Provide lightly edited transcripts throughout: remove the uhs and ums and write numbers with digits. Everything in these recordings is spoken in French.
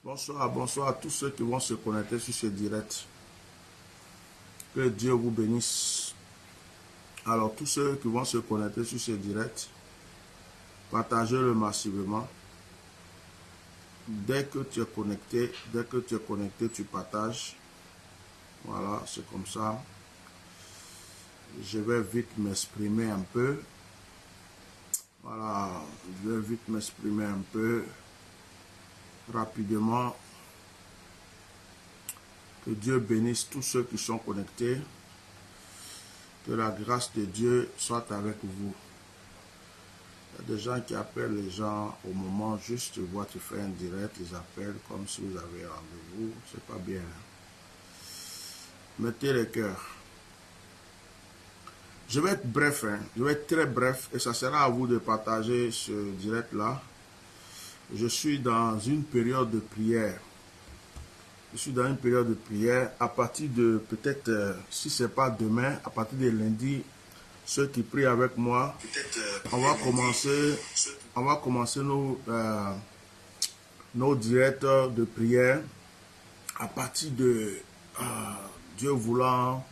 Bonsoir, bonsoir à tous ceux qui vont se connecter sur ce direct. Que Dieu vous bénisse. Alors, tous ceux qui vont se connecter sur ce direct, partagez-le massivement. Dès que tu es connecté, tu partages. Voilà, c'est comme ça. Je vais vite m'exprimer un peu. Voilà, je vais vite m'exprimer un peu rapidement. Que Dieu bénisse tous ceux qui sont connectés. Que la grâce de Dieu soit avec vous. Il y a des gens qui appellent les gens au moment juste, tu vois, tu fais un direct, ils appellent comme si vous avez rendez-vous. C'est pas bien. Mettez les cœurs. Je vais être bref, je vais être très bref et ça sera à vous de partager ce direct-là. Je suis dans une période de prière. Je suis dans une période de prière à partir de peut-être, si ce n'est pas demain, à partir de lundi, ceux qui prient avec moi, on va commencer nos directs de prière à partir de Dieu voulant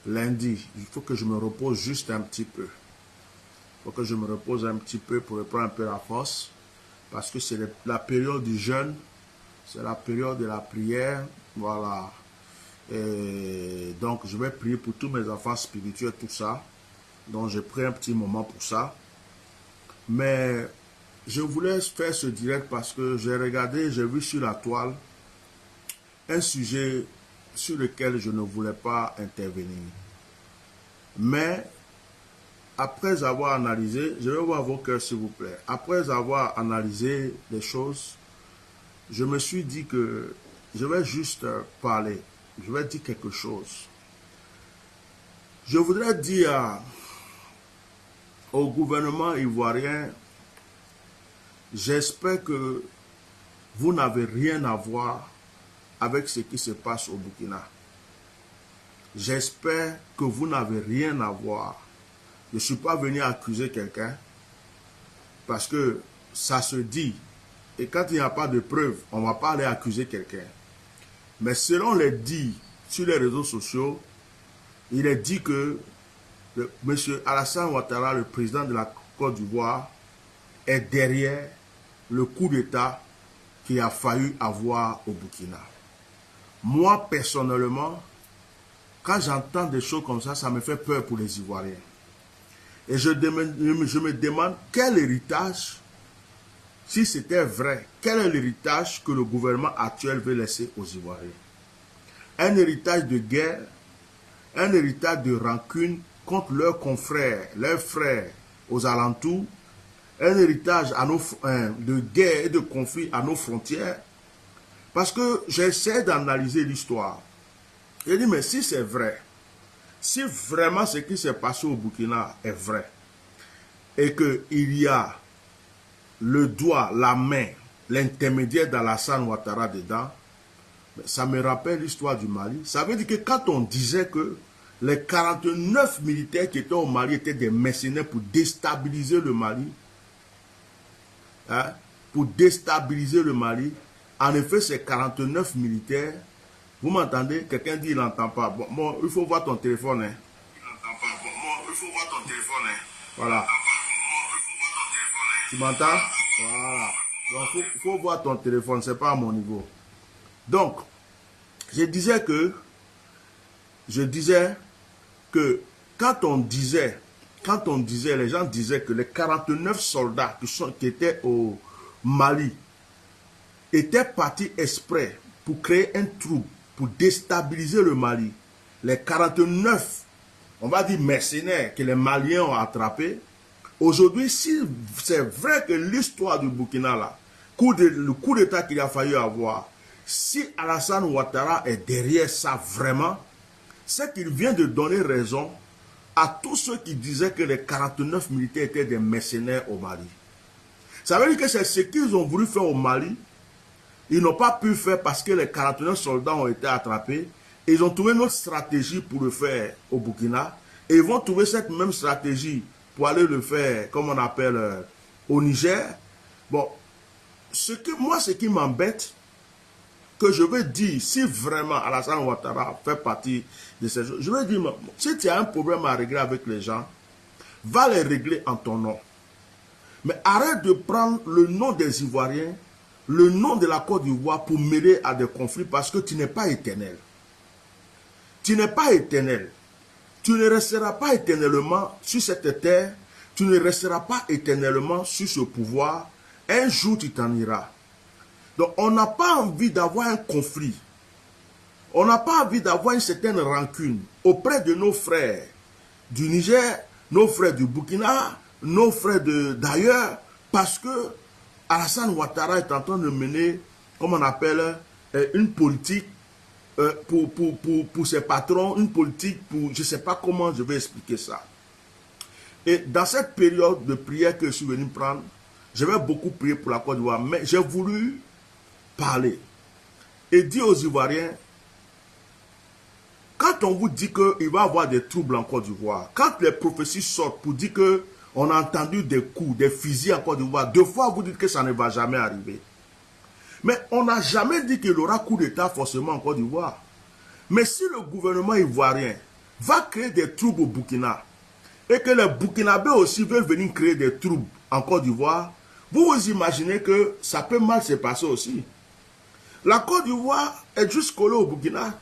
lundi. Il faut que je me repose juste un petit peu. Il faut que je me repose un petit peu pour reprendre un peu la force parce que c'est la période du jeûne. C'est la période de la prière, voilà. Et donc, je vais prier pour tous mes enfants spirituels, tout ça. Donc, j'ai pris un petit moment pour ça. Mais, je voulais faire ce direct parce que j'ai regardé, j'ai vu sur la toile un sujet sur lequel je ne voulais pas intervenir. Mais, après avoir analysé, je vais voir vos cœurs s'il vous plaît. Après avoir analysé les choses, je me suis dit que je vais juste parler, je vais dire quelque chose. Je voudrais dire au gouvernement ivoirien, j'espère que vous n'avez rien à voir avec ce qui se passe au Burkina. J'espère que vous n'avez rien à voir. Je ne suis pas venu accuser quelqu'un parce que ça se dit. Et quand il n'y a pas de preuves, on ne va pas aller accuser quelqu'un. Mais selon les dits sur les réseaux sociaux, il est dit que M. Alassane Ouattara, le président de la Côte d'Ivoire, est derrière le coup d'État qu'il a failli avoir au Burkina. Moi, personnellement, quand j'entends des choses comme ça me fait peur pour les Ivoiriens. Et je me demande quel héritage. Si c'était vrai, quel est l'héritage que le gouvernement actuel veut laisser aux Ivoiriens? Un héritage de guerre, un héritage de rancune contre leurs confrères, leurs frères aux alentours, un héritage de guerre et de conflit à nos frontières. Parce que j'essaie d'analyser l'histoire. Je dis, mais si c'est vrai, si vraiment ce qui s'est passé au Burkina est vrai, et qu'il y a le doigt, la main, l'intermédiaire d'Alassane Ouattara dedans, ça me rappelle l'histoire du Mali. Ça veut dire que quand on disait que les 49 militaires qui étaient au Mali étaient des mercenaires pour déstabiliser le Mali, en effet, ces 49 militaires, vous m'entendez? Quelqu'un dit il n'entend pas. Bon, il faut voir ton téléphone. Hein. Il n'entend pas. Bon, il faut voir ton téléphone. Hein. Voilà. Tu m'entends? Voilà. Donc, il faut voir ton téléphone, ce n'est pas à mon niveau. Donc, je disais que quand on disait, les gens disaient que les 49 soldats qui étaient au Mali étaient partis exprès pour créer un trouble, pour déstabiliser le Mali. Les 49, on va dire mercenaires que les Maliens ont attrapés. Aujourd'hui, si c'est vrai que l'histoire du Burkina, là, le coup d'État qu'il a fallu avoir, si Alassane Ouattara est derrière ça vraiment, c'est qu'il vient de donner raison à tous ceux qui disaient que les 49 militaires étaient des mercenaires au Mali. Ça veut dire que c'est ce qu'ils ont voulu faire au Mali. Ils n'ont pas pu faire parce que les 49 soldats ont été attrapés. Ils ont trouvé une autre stratégie pour le faire au Burkina. Et ils vont trouver cette même stratégie pour aller le faire, comme on appelle, au Niger. Bon, ce qui m'embête, que je veux dire, si vraiment Alassane Ouattara fait partie de ces gens, je veux dire, si tu as un problème à régler avec les gens, va les régler en ton nom. Mais arrête de prendre le nom des Ivoiriens, le nom de la Côte d'Ivoire pour mêler à des conflits parce que tu n'es pas éternel. Tu n'es pas éternel. Tu ne resteras pas éternellement sur cette terre. Tu ne resteras pas éternellement sur ce pouvoir. Un jour, tu t'en iras. Donc, on n'a pas envie d'avoir un conflit. On n'a pas envie d'avoir une certaine rancune auprès de nos frères du Niger, nos frères du Burkina, nos frères d'ailleurs, parce que Alassane Ouattara est en train de mener, comme on appelle, une politique pour ses patrons, une politique pour, je ne sais pas comment je vais expliquer ça. Et dans cette période de prière que je suis venu prendre, je vais beaucoup prier pour la Côte d'Ivoire, mais j'ai voulu parler et dire aux Ivoiriens, quand on vous dit qu'il va y avoir des troubles en Côte d'Ivoire, quand les prophéties sortent pour dire qu'on a entendu des coups, des fusils en Côte d'Ivoire, deux fois vous dites que ça ne va jamais arriver. Mais on n'a jamais dit qu'il y aura coup d'État forcément en Côte d'Ivoire. Mais si le gouvernement ivoirien va créer des troubles au Burkina, et que les Burkinabés aussi veulent venir créer des troubles en Côte d'Ivoire, vous vous imaginez que ça peut mal se passer aussi. La Côte d'Ivoire est juste collée au Burkina.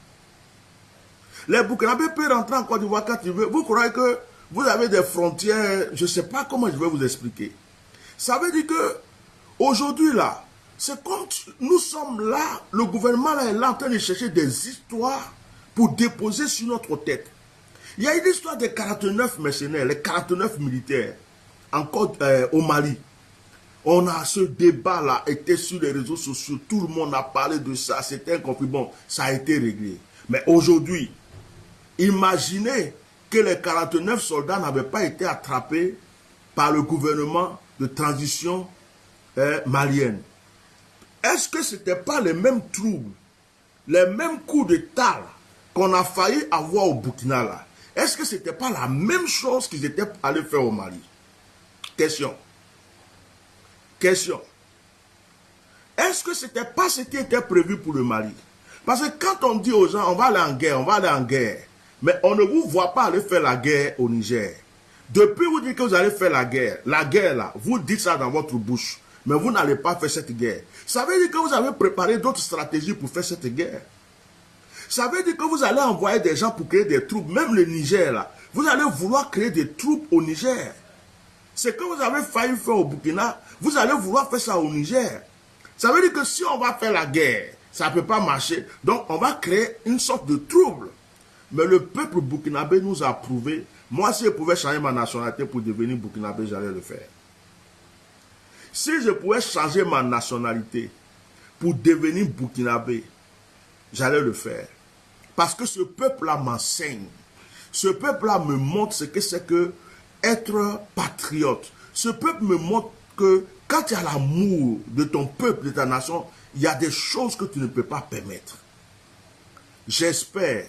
Les Burkinabés peuvent rentrer en Côte d'Ivoire quand ils veulent. Vous croyez que vous avez des frontières, je ne sais pas comment je vais vous expliquer. Ça veut dire que aujourd'hui là, c'est comme nous sommes là, le gouvernement là est là en train de chercher des histoires pour déposer sur notre tête. Il y a une histoire des 49 mercenaires, les 49 militaires au Mali. On a ce débat là, était sur les réseaux sociaux, tout le monde a parlé de ça, c'était un conflit. Bon, ça a été réglé. Mais aujourd'hui, imaginez que les 49 soldats n'avaient pas été attrapés par le gouvernement de transition malienne. Est-ce que ce n'était pas les mêmes troubles, les mêmes coups d'État qu'on a failli avoir au Burkina là? Est-ce que ce n'était pas la même chose qu'ils étaient allés faire au Mali? Question. Question. Est-ce que ce n'était pas ce qui était prévu pour le Mali? Parce que quand on dit aux gens, on va aller en guerre, on va aller en guerre, mais on ne vous voit pas aller faire la guerre au Niger. Depuis vous dites que vous allez faire la guerre là, vous dites ça dans votre bouche, mais vous n'allez pas faire cette guerre. Ça veut dire que vous avez préparé d'autres stratégies pour faire cette guerre. Ça veut dire que vous allez envoyer des gens pour créer des troupes, même le Niger là. Vous allez vouloir créer des troupes au Niger. C'est que vous avez failli faire au Burkina, vous allez vouloir faire ça au Niger. Ça veut dire que si on va faire la guerre, ça ne peut pas marcher. Donc on va créer une sorte de trouble. Mais le peuple burkinabé nous a prouvé, moi si je pouvais changer ma nationalité pour devenir burkinabé, j'allais le faire. Si je pouvais changer ma nationalité pour devenir burkinabé, j'allais le faire. Parce que ce peuple-là m'enseigne. Ce peuple-là me montre ce que c'est que être patriote. Ce peuple me montre que quand tu as l'amour de ton peuple, de ta nation, il y a des choses que tu ne peux pas permettre. J'espère,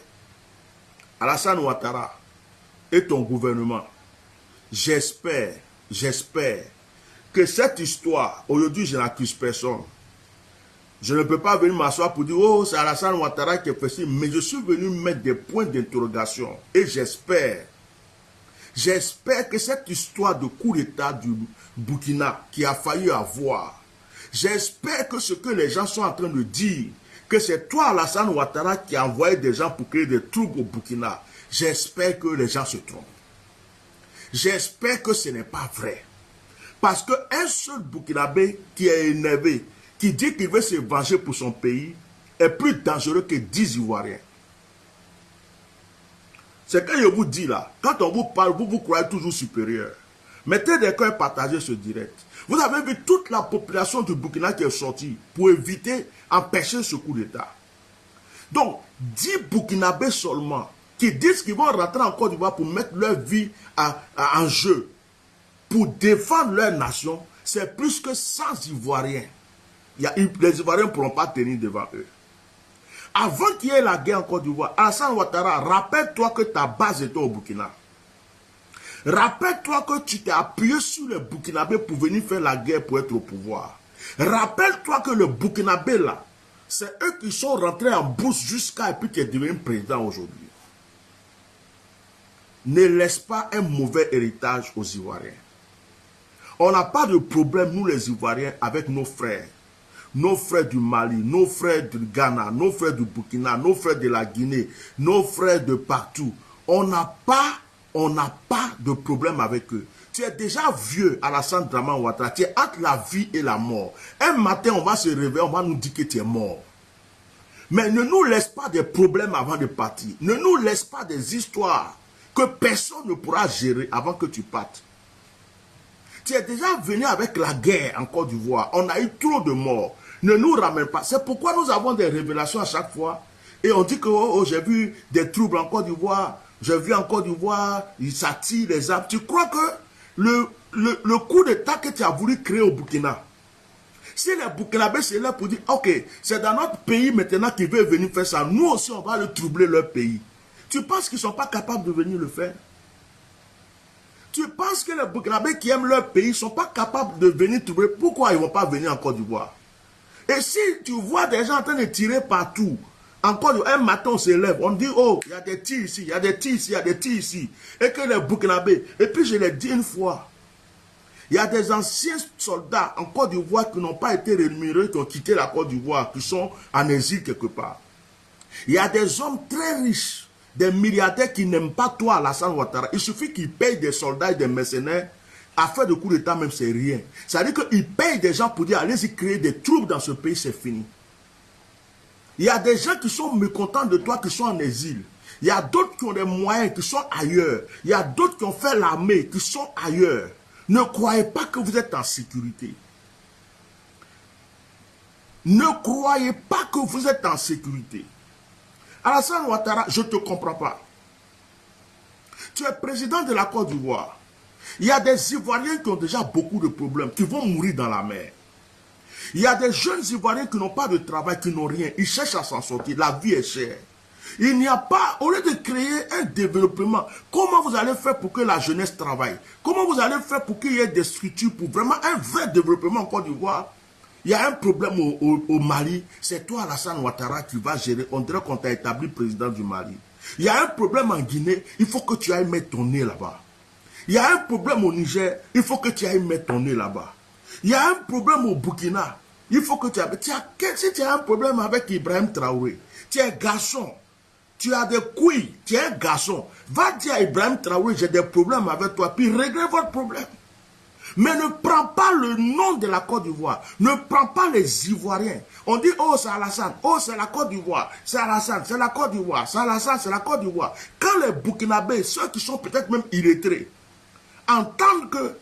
Alassane Ouattara et ton gouvernement, j'espère que cette histoire, aujourd'hui je n'accuse personne. Je ne peux pas venir m'asseoir pour dire, oh, c'est Alassane Ouattara qui a fait ça, mais je suis venu mettre des points d'interrogation. Et j'espère que cette histoire de coup d'État du Burkina qui a failli avoir, j'espère que ce que les gens sont en train de dire, que c'est toi, Alassane Ouattara, qui a envoyé des gens pour créer des troubles au Burkina, j'espère que les gens se trompent. J'espère que ce n'est pas vrai. Parce qu'un seul Burkinabé qui est énervé, qui dit qu'il veut se venger pour son pays, est plus dangereux que 10 Ivoiriens. C'est quand je vous dis là, quand on vous parle, vous vous croyez toujours supérieur. Mettez des cœurs, partagez ce direct. Vous avez vu toute la population du Burkina qui est sortie pour éviter, empêcher ce coup d'État. Donc, 10 Burkinabés seulement qui disent qu'ils vont rentrer en Côte d'Ivoire pour mettre leur vie en jeu, pour défendre leur nation, c'est plus que 100 Ivoiriens. Les Ivoiriens ne pourront pas tenir devant eux. Avant qu'il y ait la guerre en Côte d'Ivoire, Alassane Ouattara, rappelle-toi que ta base était au Burkina. Rappelle-toi que tu t'es appuyé sur les Burkinabés pour venir faire la guerre pour être au pouvoir. Rappelle-toi que le Burkinabé là, C'est eux qui sont rentrés en bourse jusqu'à et puis qui est devenu président aujourd'hui. Ne laisse pas un mauvais héritage aux Ivoiriens. On n'a pas de problème, nous les Ivoiriens, avec nos frères. Nos frères du Mali, nos frères du Ghana, nos frères du Burkina, nos frères de la Guinée, nos frères de partout. On n'a pas de problème avec eux. Tu es déjà vieux, Alassane Dramane Ouattara. Tu es entre la vie et la mort. Un matin, on va se réveiller, on va nous dire que tu es mort. Mais ne nous laisse pas des problèmes avant de partir. Ne nous laisse pas des histoires que personne ne pourra gérer avant que tu partes. Tu es déjà venu avec la guerre en Côte d'Ivoire. On a eu trop de morts. Ne nous ramène pas. C'est pourquoi nous avons des révélations à chaque fois. Et on dit que j'ai vu des troubles en Côte d'Ivoire. J'ai vu en Côte d'Ivoire, ça tire les arbres. Tu crois que le coup d'État que tu as voulu créer au Burkina, si les Burkinabés c'est là pour dire, ok, c'est dans notre pays maintenant qu'ils veulent venir faire ça, nous aussi on va le troubler leur pays. Tu penses qu'ils ne sont pas capables de venir le faire? Tu penses que les Burkinabés qui aiment leur pays ne sont pas capables de venir troubler? Pourquoi ils ne vont pas venir en Côte d'Ivoire? Et si tu vois des gens en train de tirer partout, encore un matin on se lève, on dit, oh, il y a des tirs ici, il y a des tirs ici, il y a des tirs ici. Et que les Burkinabés, et puis je l'ai dit une fois, il y a des anciens soldats en Côte d'Ivoire qui n'ont pas été rémunérés, qui ont quitté la Côte d'Ivoire, qui sont en exil quelque part. Il y a des hommes très riches, des milliardaires qui n'aiment pas toi, Alassane Ouattara. Il suffit qu'ils payent des soldats et des mercenaires. À faire de coup d'État même, c'est rien. C'est-à-dire qu'ils payent des gens pour dire, allez-y créer des troupes dans ce pays, c'est fini. Il y a des gens qui sont mécontents de toi, qui sont en exil. Il y a d'autres qui ont des moyens, qui sont ailleurs. Il y a d'autres qui ont fait l'armée, qui sont ailleurs. Ne croyez pas que vous êtes en sécurité. Ne croyez pas que vous êtes en sécurité. Alassane Ouattara, je ne te comprends pas. Tu es président de la Côte d'Ivoire. Il y a des Ivoiriens qui ont déjà beaucoup de problèmes, qui vont mourir dans la mer. Il y a des jeunes Ivoiriens qui n'ont pas de travail, qui n'ont rien. Ils cherchent à s'en sortir. La vie est chère. Il n'y a pas, au lieu de créer un développement, comment vous allez faire pour que la jeunesse travaille? Comment vous allez faire pour qu'il y ait des structures pour vraiment un vrai développement en Côte d'Ivoire? Il y a un problème au Mali, c'est toi Alassane Ouattara qui va gérer. On dirait qu'on t'a établi président du Mali. Il y a un problème en Guinée, il faut que tu ailles mettre ton nez là-bas. Il y a un problème au Niger, il faut que tu ailles mettre ton nez là-bas. Il y a un problème au Burkina, il faut que tu ailles... Si tu as un problème avec Ibrahim Traoré, tu es un garçon, tu as des couilles, tu es un garçon, va dire à Ibrahim Traoré, j'ai des problèmes avec toi, puis réglez votre problème. Mais ne prends pas le nom de la Côte d'Ivoire. Ne prends pas les Ivoiriens. On dit, oh, c'est Alassane. Oh, c'est la Côte d'Ivoire. C'est Alassane, c'est la Côte d'Ivoire. C'est Alassane, c'est la Côte d'Ivoire. Quand les Burkinabés, ceux qui sont peut-être même illettrés, entendent que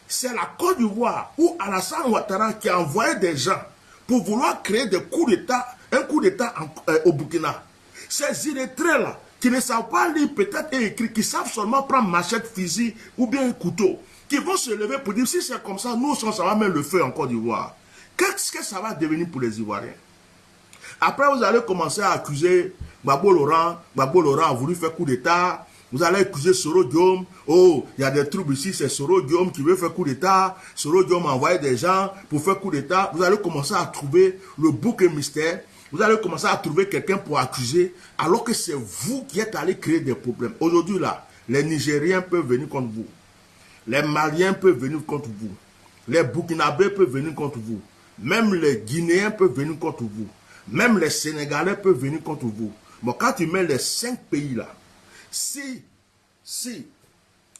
c'est la Côte d'Ivoire ou Alassane Ouattara qui a envoyé des gens pour vouloir créer des coups d'État, un coup d'État au Burkina. Ces illettrés-là, qui ne savent pas lire peut-être et écrire, qui savent seulement prendre machette, fusil ou bien un couteau, qui vont se lever pour dire, si c'est comme ça, nous, ça va mettre le feu en Côte d'Ivoire. Qu'est-ce que ça va devenir pour les Ivoiriens? Après, vous allez commencer à accuser Gbagbo Laurent. Gbagbo Laurent a voulu faire coup d'État. Vous allez accuser Soro Diom. Oh, il y a des troubles ici, c'est Soro Diom qui veut faire coup d'État. Soro Diom a envoyé des gens pour faire coup d'État. Vous allez commencer à trouver le bouc et mystère. Vous allez commencer à trouver quelqu'un pour accuser, alors que c'est vous qui êtes allé créer des problèmes. Aujourd'hui, là, les Nigériens peuvent venir contre vous. Les Maliens peuvent venir contre vous. Les Burkinabés peuvent venir contre vous. Même les Guinéens peuvent venir contre vous. Même les Sénégalais peuvent venir contre vous. Bon, quand tu mets les 5 pays là, si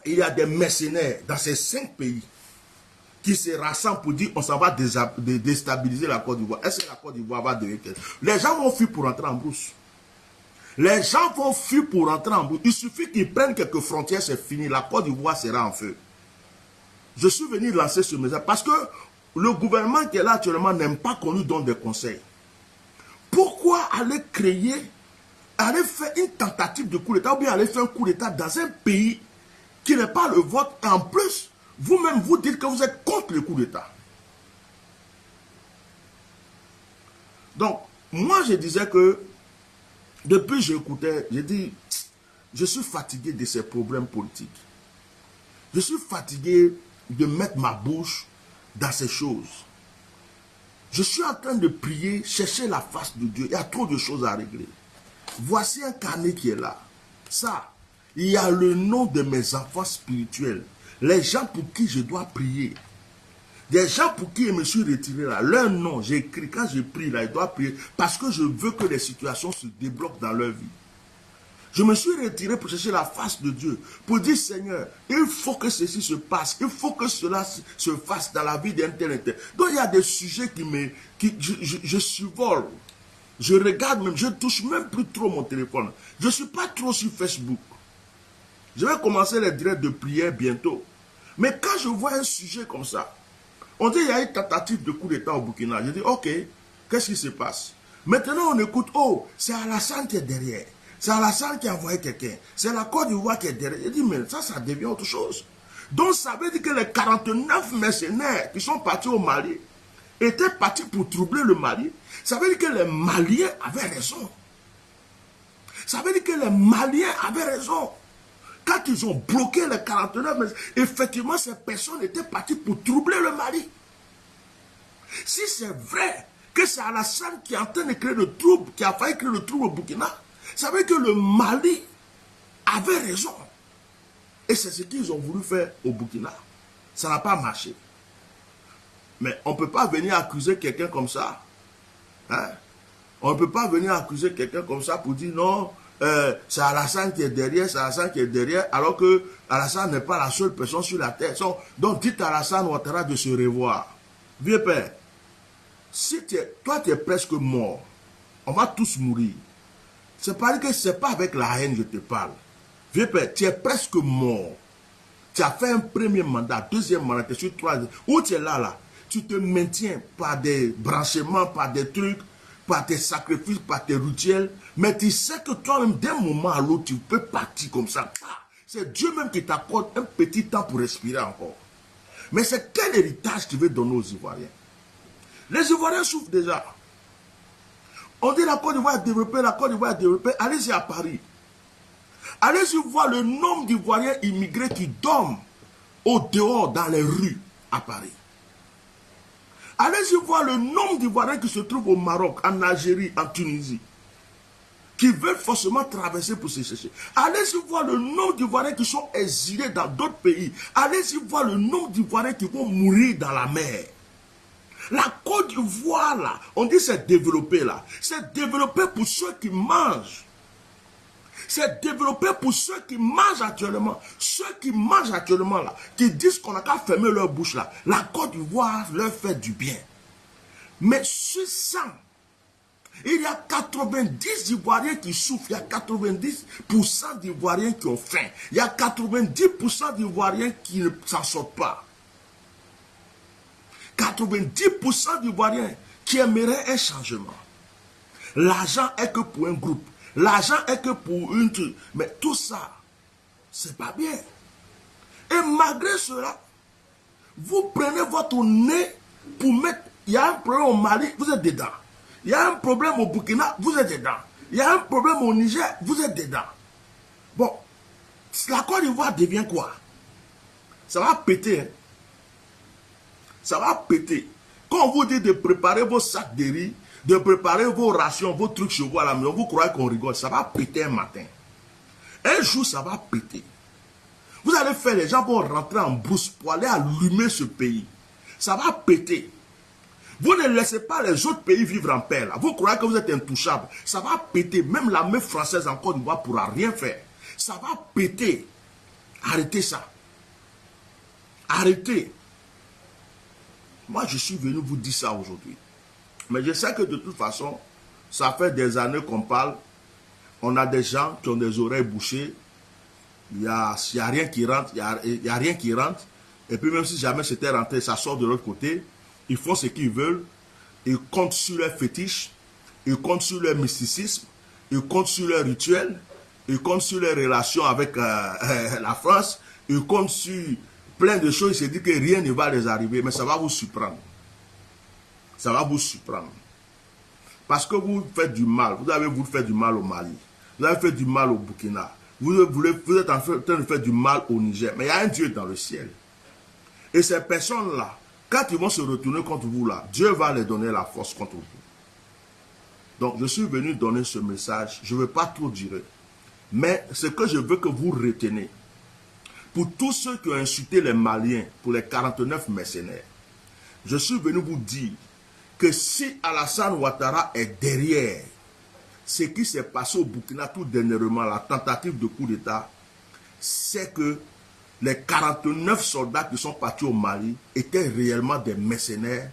il y a des mercenaires dans ces 5 pays qui se rassemblent pour dire on s'en va déstabiliser la Côte d'Ivoire, est-ce que la Côte d'Ivoire va devenir quelque chose? Les gens vont fuir pour rentrer en brousse. Les gens vont fuir pour rentrer en brousse. Il suffit qu'ils prennent quelques frontières, c'est fini. La Côte d'Ivoire sera en feu. Je suis venu lancer ce message parce que le gouvernement qui est là actuellement n'aime pas qu'on lui donne des conseils. Pourquoi aller aller faire une tentative de coup d'État ou bien aller faire un coup d'État dans un pays qui n'est pas le vôtre et en plus, vous-même vous dites que vous êtes contre le coup d'État. Donc, moi je disais que depuis j'écoutais, j'ai dit, je suis fatigué de ces problèmes politiques. Je suis fatigué de mettre ma bouche dans ces choses. Je suis en train de prier, chercher la face de Dieu. Il y a trop de choses à régler. Voici un carnet qui est là. Ça, il y a le nom de mes enfants spirituels. Les gens pour qui je dois prier. Des gens pour qui je me suis retiré là. Leur nom, j'ai écrit. Quand je prie là, je dois prier. Parce que je veux que les situations se débloquent dans leur vie. Je me suis retiré pour chercher la face de Dieu. Pour dire, Seigneur, il faut que ceci se passe. Il faut que cela se fasse dans la vie d'un tel et tel. Donc il y a des sujets je survole. Je regarde même, je ne touche même plus trop mon téléphone. Je ne suis pas trop sur Facebook. Je vais commencer les directs de prière bientôt. Mais quand je vois un sujet comme ça, on dit qu'il y a une tentative de coup d'État au Burkina. Je dis, ok, qu'est-ce qui se passe? Maintenant on écoute, oh, c'est Alassane qui est derrière. C'est Alassane qui a envoyé quelqu'un. C'est la Côte d'Ivoire qui est derrière. Je dis, mais ça devient autre chose. Donc ça veut dire que les 49 mercenaires qui sont partis au Mali étaient partis pour troubler le Mali. Ça veut dire que les Maliens avaient raison. Ça veut dire que les Maliens avaient raison. Quand ils ont bloqué les 49, effectivement, ces personnes étaient parties pour troubler le Mali. Si c'est vrai que c'est Alassane qui est en train de créer le trouble, qui a failli créer le trouble au Burkina, ça veut dire que le Mali avait raison. Et c'est ce qu'ils ont voulu faire au Burkina. Ça n'a pas marché. Mais on ne peut pas venir accuser quelqu'un comme ça. Hein? On ne peut pas venir accuser quelqu'un comme ça pour dire non, c'est Alassane qui est derrière, c'est Alassane qui est derrière, alors que Alassane n'est pas la seule personne sur la terre. Donc dites à Alassane Ouattara de se revoir. Vieux père, si toi tu es presque mort, on va tous mourir. C'est pas que c'est pas avec la haine que je te parle. Vieux père, tu es presque mort. Tu as fait un premier mandat, deuxième mandat, tu es sur troisième. Où tu es là, tu te maintiens par des branchements, par des trucs, par tes sacrifices, par tes rituels. Mais tu sais que toi-même, d'un moment à l'autre, tu peux partir comme ça. C'est Dieu même qui t'accorde un petit temps pour respirer encore. Mais c'est quel héritage tu veux donner aux Ivoiriens? Les Ivoiriens souffrent déjà. On dit la Côte d'Ivoire est développée, la Côte d'Ivoire est développée. Allez-y à Paris. Allez-y voir le nombre d'Ivoiriens immigrés qui dorment au dehors dans les rues à Paris. Allez-y voir le nombre d'Ivoiriens qui se trouvent au Maroc, en Algérie, en Tunisie, qui veulent forcément traverser pour se chercher. Allez-y voir le nombre d'Ivoiriens qui sont exilés dans d'autres pays. Allez-y voir le nombre d'Ivoiriens qui vont mourir dans la mer. La Côte d'Ivoire, là, on dit c'est développé là. C'est développé pour ceux qui mangent. C'est développé pour ceux qui mangent actuellement. Ceux qui mangent actuellement là, qui disent qu'on n'a qu'à fermer leur bouche là. La Côte d'Ivoire leur fait du bien. Mais sur 100, il y a 90 Ivoiriens qui souffrent. Il y a 90% d'Ivoiriens qui ont faim. Il y a 90% d'Ivoiriens qui ne s'en sortent pas. 90% d'Ivoiriens qui aimeraient un changement. L'argent est que pour un groupe. L'argent est que pour une truc. Mais tout ça, c'est pas bien. Et malgré cela, vous prenez votre nez pour mettre... Il y a un problème au Mali, vous êtes dedans. Il y a un problème au Burkina, vous êtes dedans. Il y a un problème au Niger, vous êtes dedans. Bon, la Côte d'Ivoire devient quoi? Ça va péter. Hein? Ça va péter. Quand on vous dit de préparer vos sacs de riz, de préparer vos rations, vos trucs chez vous à la maison, vous croyez qu'on rigole, ça va péter un matin. Un jour, ça va péter. Vous allez faire, les gens vont rentrer en brousse pour aller allumer ce pays. Ça va péter. Vous ne laissez pas les autres pays vivre en paix. Là. Vous croyez que vous êtes intouchable. Ça va péter. Même l'armée française en Côte d'Ivoire ne pourra rien faire. Ça va péter. Arrêtez ça. Arrêtez. Moi, je suis venu vous dire ça aujourd'hui. Mais je sais que de toute façon, ça fait des années qu'on parle. On a des gens qui ont des oreilles bouchées. Il n'y a rien qui rentre. Il y a rien qui rentre. Et puis même si jamais c'était rentré, ça sort de l'autre côté. Ils font ce qu'ils veulent. Ils comptent sur leurs fétiches. Ils comptent sur leur mysticisme. Ils comptent sur leurs rituels. Ils comptent sur leurs relations avec la France. Ils comptent sur plein de choses. Ils se disent que rien ne va les arriver. Mais ça va vous surprendre. Ça va vous surprendre. Parce que vous faites du mal. Vous avez voulu faire du mal au Mali. Vous avez fait du mal au Burkina. Vous êtes en train de faire du mal au Niger. Mais il y a un Dieu dans le ciel. Et ces personnes-là, Quand ils vont se retourner contre vous là, Dieu va les donner la force contre vous. Donc, je suis venu donner ce message. Je ne veux pas trop durer. Mais ce que je veux que vous retenez, pour tous ceux qui ont insulté les Maliens, pour les 49 mercenaires, je suis venu vous dire que si Alassane Ouattara est derrière ce qui s'est passé au Burkina tout dernièrement, la tentative de coup d'État, c'est que les 49 soldats qui sont partis au Mali étaient réellement des mercenaires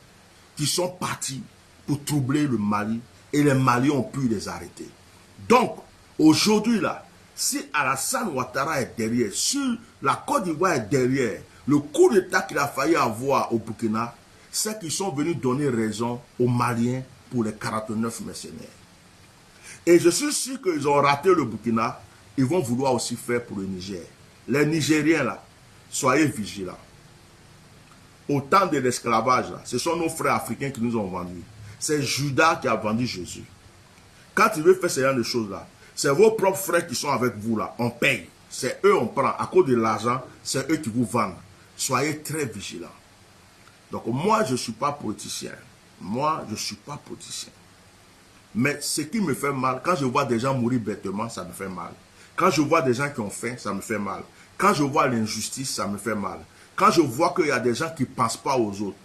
qui sont partis pour troubler le Mali et les Maliens ont pu les arrêter. Donc, aujourd'hui là, si Alassane Ouattara est derrière, si la Côte d'Ivoire est derrière, le coup d'État qu'il a failli avoir au Burkina, c'est qu'ils sont venus donner raison aux Maliens pour les 49 mercenaires. Et je suis sûr qu'ils ont raté le Burkina, ils vont vouloir aussi faire pour le Niger. Les Nigériens là, soyez vigilants. Au temps de l'esclavage là, ce sont nos frères africains qui nous ont vendus. C'est Judas qui a vendu Jésus. Quand il veut faire ce genre de choses là, c'est vos propres frères qui sont avec vous là, on paye. C'est eux on prend, à cause de l'argent, c'est eux qui vous vendent. Soyez très vigilants. Donc moi je ne suis pas politicien. Moi je ne suis pas politicien. Mais ce qui me fait mal, quand je vois des gens mourir bêtement, ça me fait mal. Quand je vois des gens qui ont faim, ça me fait mal. Quand je vois l'injustice, ça me fait mal. Quand je vois qu'il y a des gens qui ne pensent pas aux autres,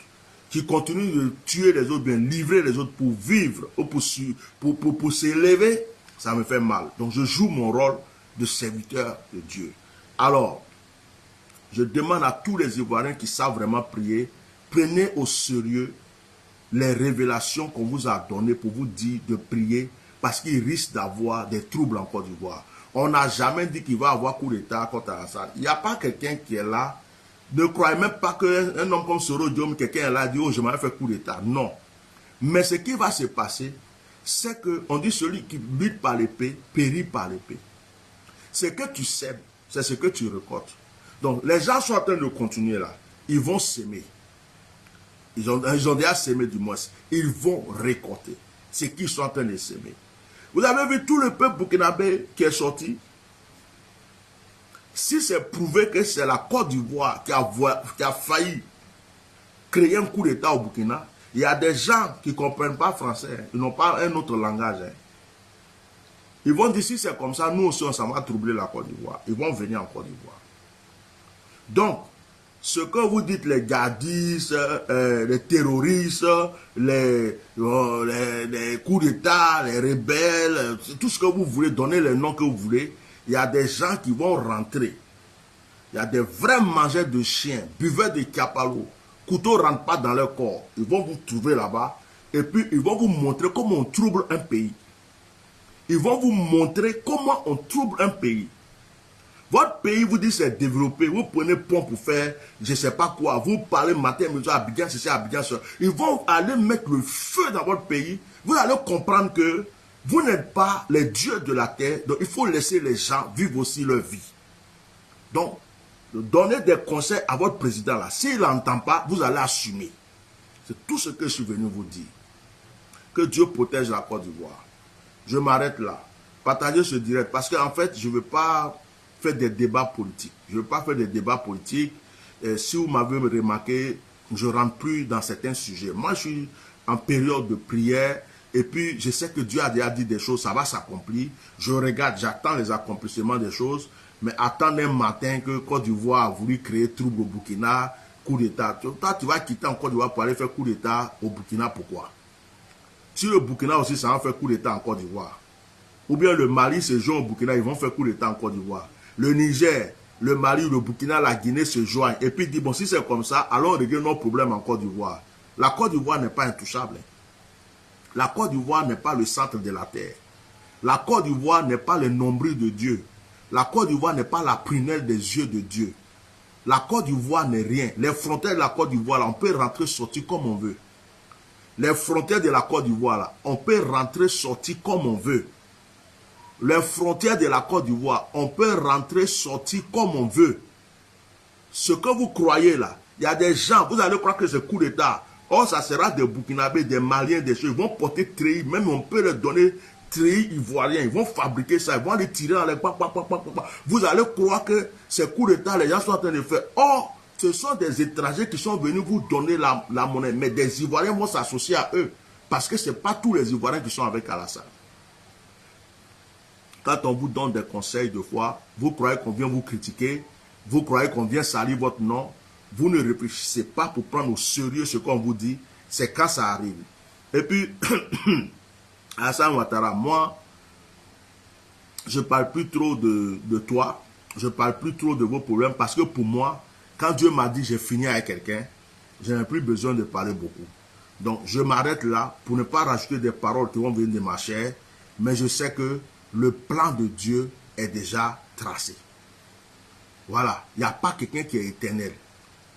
qui continuent de tuer les autres, bien livrer les autres pour vivre, ou pour s'élever, ça me fait mal. Donc je joue mon rôle de serviteur de Dieu. Alors, je demande à tous les Ivoiriens qui savent vraiment prier, prenez au sérieux les révélations qu'on vous a données pour vous dire de prier parce qu'il risque d'avoir des troubles en Côte d'Ivoire. On n'a jamais dit qu'il va avoir coup d'État contre Alassane. Il n'y a pas quelqu'un qui est là. Ne croyez même pas qu'un homme comme Soro Diom, quelqu'un est là, dit, oh, je m'avais fait coup d'État. Non. Mais ce qui va se passer, c'est qu'on dit celui qui lutte par l'épée, périt par l'épée. Ce que tu sèmes, c'est ce que tu récoltes. Donc, les gens sont en train de continuer là. Ils vont s'aimer. Ils ont déjà sémé du moins. Ils vont récolter ce qu'ils sont en train de s'aimer. Vous avez vu tout le peuple burkinabé qui est sorti. Si c'est prouvé que c'est la Côte d'Ivoire qui a failli créer un coup d'État au Burkina, il y a des gens qui ne comprennent pas français. Ils n'ont pas un autre langage. Ils vont dire si c'est comme ça, nous aussi on s'en va troubler la Côte d'Ivoire. Ils vont venir en Côte d'Ivoire. Donc, ce que vous dites, les gadistes, les terroristes, les coups d'État, les rebelles, tout ce que vous voulez, donnez les noms que vous voulez, il y a des gens qui vont rentrer. Il y a des vrais mangeurs de chiens, buveurs de capalo. Couteau ne rentre pas dans leur corps. Ils vont vous trouver là-bas et puis ils vont vous montrer comment on trouble un pays. Ils vont vous montrer comment on trouble un pays. Votre pays vous dit c'est développé, vous prenez pont pour faire je ne sais pas quoi, vous parlez matin, midi, Abidjan, c'est Abidjan, ça. Ils vont aller mettre le feu dans votre pays, vous allez comprendre que vous n'êtes pas les dieux de la terre, donc il faut laisser les gens vivre aussi leur vie. Donc, donnez des conseils à votre président là, s'il n'entend pas, vous allez assumer. C'est tout ce que je suis venu vous dire. Que Dieu protège la Côte d'Ivoire. Je m'arrête là. Partagez ce direct, parce qu'en fait, je ne veux pas faire des débats politiques. Je ne veux pas faire des débats politiques. Si vous m'avez remarqué, je ne rentre plus dans certains sujets. Moi, je suis en période de prière et puis je sais que Dieu a déjà dit des choses, ça va s'accomplir. Je regarde, j'attends les accomplissements des choses, mais attendre un matin que Côte d'Ivoire a voulu créer trouble au Burkina, coup d'État. Toi, tu vas quitter en Côte d'Ivoire pour aller faire coup d'État au Burkina, pourquoi? Si le Burkina aussi, ça va faire coup d'État en Côte d'Ivoire. Ou bien le Mali se joint au Burkina, ils vont faire coup d'État en Côte d'Ivoire. Le Niger, le Mali, le Burkina, la Guinée se joignent. Et puis, dit, bon, si c'est comme ça, allons régler nos problèmes en Côte d'Ivoire. La Côte d'Ivoire n'est pas intouchable. La Côte d'Ivoire n'est pas le centre de la terre. La Côte d'Ivoire n'est pas le nombril de Dieu. La Côte d'Ivoire n'est pas la prunelle des yeux de Dieu. La Côte d'Ivoire n'est rien. Les frontières de la Côte d'Ivoire, là, on peut rentrer, sortir comme on veut. Les frontières de la Côte d'Ivoire, là, on peut rentrer, sortir comme on veut. Les frontières de la Côte d'Ivoire, on peut rentrer, sortir comme on veut. Ce que vous croyez là, il y a des gens, vous allez croire que c'est coup d'État. Or, ça sera des Burkinabés, des Maliens, des choses. Ils vont porter treillis, même on peut leur donner treillis ivoiriens. Ils vont fabriquer ça, ils vont aller tirer dans les... Vous allez croire que c'est coup d'État, les gens sont en train de faire. Or, Ce sont des étrangers qui sont venus vous donner la monnaie, mais des Ivoiriens vont s'associer à eux, parce que ce n'est pas tous les Ivoiriens qui sont avec Alassane. Quand on vous donne des conseils de fois, vous croyez qu'on vient vous critiquer, vous croyez qu'on vient salir votre nom, vous ne réfléchissez pas pour prendre au sérieux ce qu'on vous dit, c'est quand ça arrive. Et puis, Alassane Ouattara, moi, je ne parle plus trop de toi, je ne parle plus trop de vos problèmes, parce que pour moi, quand Dieu m'a dit j'ai fini avec quelqu'un, je n'ai plus besoin de parler beaucoup. Donc, je m'arrête là pour ne pas rajouter des paroles qui vont venir de ma chair, mais je sais que le plan de Dieu est déjà tracé. Voilà, il n'y a pas quelqu'un qui est éternel.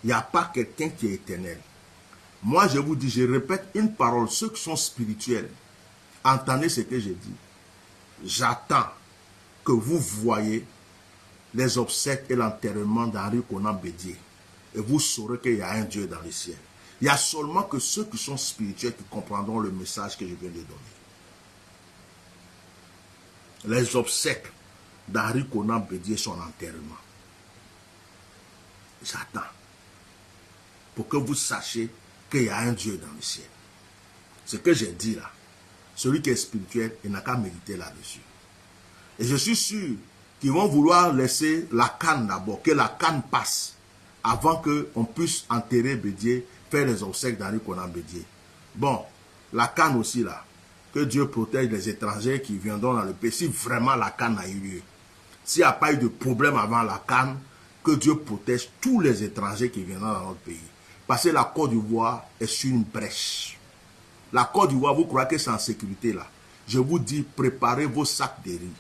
Il n'y a pas quelqu'un qui est éternel. Moi, je vous dis, je répète une parole, ceux qui sont spirituels, entendez ce que j'ai dit. J'attends que vous voyez les obsèques et l'enterrement d'Henri Konan Bédié. Et vous saurez qu'il y a un Dieu dans le ciel. Il n'y a seulement que ceux qui sont spirituels qui comprendront le message que je viens de donner. Les obsèques d'Henri Konan Bédié, son enterrement. J'attends pour que vous sachiez qu'il y a un Dieu dans le ciel. Ce que j'ai dit là, celui qui est spirituel, il n'a qu'à méditer là-dessus. Et je suis sûr qu'ils vont vouloir laisser la canne d'abord, que la canne passe, avant qu'on puisse enterrer Bédié, faire les obsèques d'Henri Konan Bédié. Bon, la canne aussi là, que Dieu protège les étrangers qui viendront dans le pays, si vraiment la canne a eu lieu. S'il n'y a pas eu de problème avant la canne, que Dieu protège tous les étrangers qui viendront dans notre pays. Parce que la Côte d'Ivoire est sur une brèche. La Côte d'Ivoire, vous croyez que c'est en sécurité là? Je vous dis, préparez vos sacs de riz,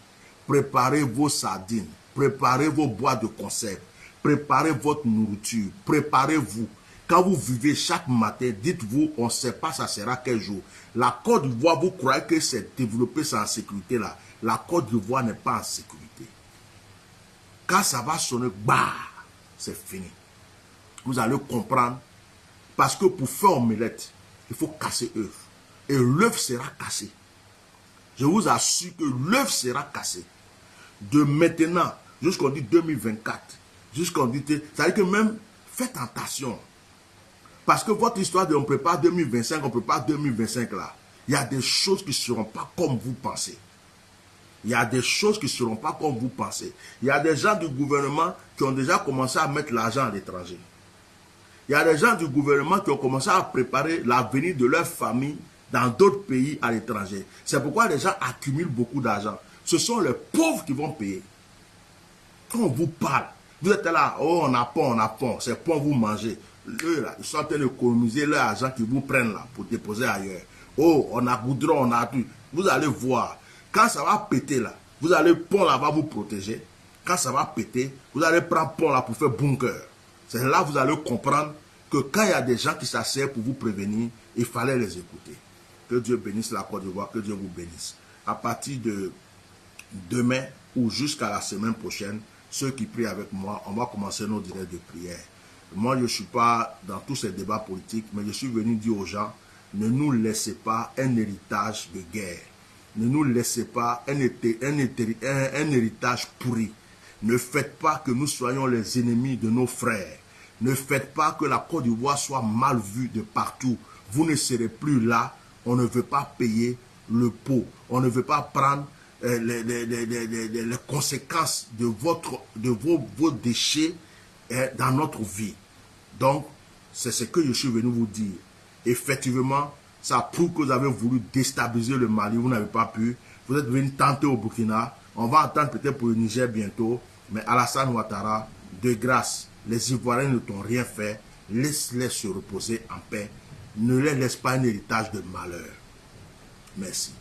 préparez vos sardines, préparez vos boîtes de conserve, préparez votre nourriture, préparez-vous. Quand vous vivez chaque matin, dites-vous, on ne sait pas ça sera quel jour. La Côte d'Ivoire, vous croyez que c'est développé, c'est en sécurité là. La Côte d'Ivoire n'est pas en sécurité. Quand ça va sonner, bah, c'est fini. Vous allez comprendre. Parce que pour faire omelette, il faut casser l'œuf. Et l'œuf sera cassé. Je vous assure que l'œuf sera cassé. De maintenant, jusqu'on dit 2024, jusqu'on dit... C'est-à-dire que même, faites attention. Parce que votre histoire de on prépare 2025, on prépare 2025 là. Il y a des choses qui ne seront pas comme vous pensez. Il y a des choses qui ne seront pas comme vous pensez. Il y a des gens du gouvernement qui ont déjà commencé à mettre l'argent à l'étranger. Il y a des gens du gouvernement qui ont commencé à préparer l'avenir de leur famille dans d'autres pays à l'étranger. C'est pourquoi les gens accumulent beaucoup d'argent. Ce sont les pauvres qui vont payer. Quand on vous parle, vous êtes là, oh on a pont, c'est pont vous mangez. Eux là, ils sont en train d'économiser leur argent qu'ils vous prennent là pour déposer ailleurs. Oh, on a goudron, on a tout. Vous allez voir. Quand ça va péter là, vous allez pont là va vous protéger. Quand ça va péter, vous allez prendre pont là pour faire bunker. C'est là que vous allez comprendre que quand il y a des gens qui s'asseyent pour vous prévenir, il fallait les écouter. Que Dieu bénisse la Côte d'Ivoire, que Dieu vous bénisse. À partir de demain ou jusqu'à la semaine prochaine, ceux qui prient avec moi, on va commencer nos directs de prière. Moi, je ne suis pas dans tous ces débats politiques, mais je suis venu dire aux gens, ne nous laissez pas un héritage de guerre. Ne nous laissez pas un héritage pourri. Ne faites pas que nous soyons les ennemis de nos frères. Ne faites pas que la Côte d'Ivoire soit mal vue de partout. Vous ne serez plus là. On ne veut pas payer le pot. On ne veut pas prendre les conséquences de vos déchets dans notre vie. Donc, c'est ce que je suis venu vous dire. Effectivement, ça prouve que vous avez voulu déstabiliser le Mali. Vous n'avez pas pu. Vous êtes venu tenter au Burkina. On va attendre peut-être pour le Niger bientôt. Mais Alassane Ouattara, de grâce, les Ivoiriens ne t'ont rien fait. Laisse-les se reposer en paix. Ne les laisse pas un héritage de malheur. Merci.